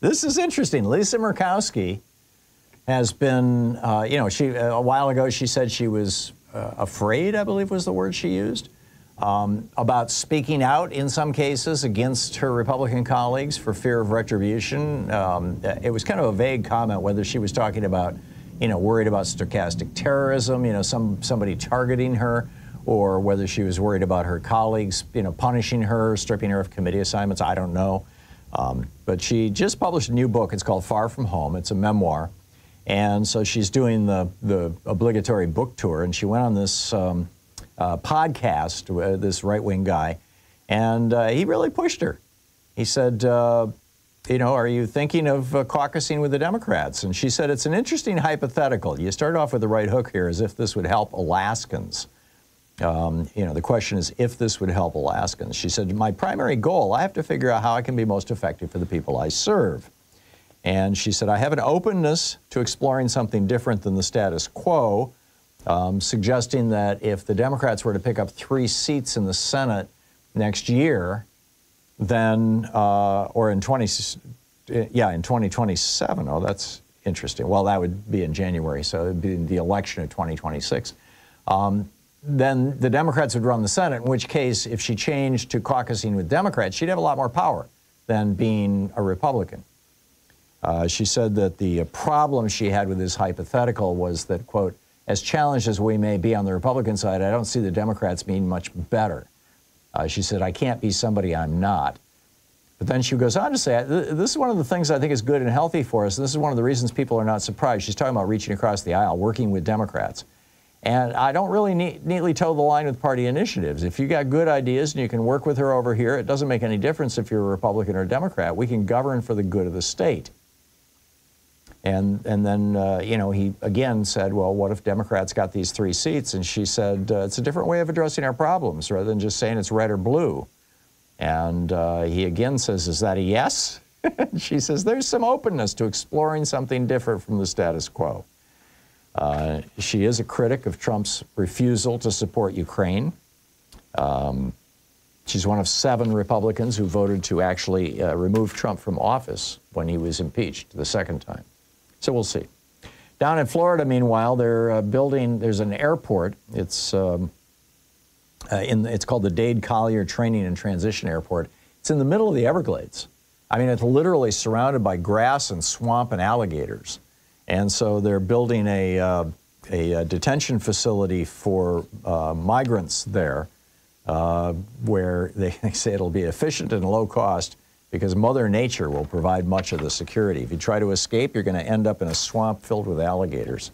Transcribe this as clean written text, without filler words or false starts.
This is interesting. Lisa Murkowski has been, you know, a while ago she said she was afraid, I believe was the word she used, about speaking out in some cases against her Republican colleagues for fear of retribution. It was kind of a vague comment whether she was talking about, you know, worried about stochastic terrorism, you know, somebody targeting her, or whether she was worried about her colleagues, you know, punishing her, stripping her of committee assignments. I don't know. But she just published a new book. It's called Far From Home. It's a memoir. And so she's doing the obligatory book tour, and she went on this podcast with this right-wing guy, and he really pushed her. He said, you know, are you thinking of caucusing with the Democrats? And she said, it's an interesting hypothetical. You start off with the right hook here as if this would help Alaskans. You know, the question is if this would help Alaskans. She said, my primary goal, I have to figure out how I can be most effective for the people I serve. And she said, I have an openness to exploring something different than the status quo, suggesting that if the Democrats were to pick up 3 seats in the Senate next year, then, or in 2027, oh, that's interesting. Well, that would be in January, so it would be the election of 2026. Then the Democrats would run the Senate, in which case, if she changed to caucusing with Democrats, she'd have a lot more power than being a Republican. She said that the problem she had with this hypothetical was that, quote, as challenged as we may be on the Republican side, I don't see the Democrats being much better. She said, I can't be somebody I'm not. But then she goes on to say, this is one of the things I think is good and healthy for us. This is one of the reasons people are not surprised. She's talking about reaching across the aisle, working with Democrats. And I don't really neatly toe the line with party initiatives. If you got good ideas and you can work with her over here, it doesn't make any difference if you're a Republican or a Democrat. We can govern for the good of the state. And then, you know, he again said, well, what if Democrats got these 3 seats? And she said, it's a different way of addressing our problems rather than just saying it's red or blue. And he again says, is that a yes? She says, there's some openness to exploring something different from the status quo. She is a critic of Trump's refusal to support Ukraine. She's one of 7 Republicans who voted to actually remove Trump from office when he was impeached the 2nd time. So we'll see. Down in Florida, meanwhile, they're building, there's an airport. It's called the Dade Collier Training and Transition Airport. It's in the middle of the Everglades. I mean, it's literally surrounded by grass and swamp and alligators. And so they're building a detention facility for migrants there, where they say it'll be efficient and low cost because Mother Nature will provide much of the security. If you try to escape, you're going to end up in a swamp filled with alligators.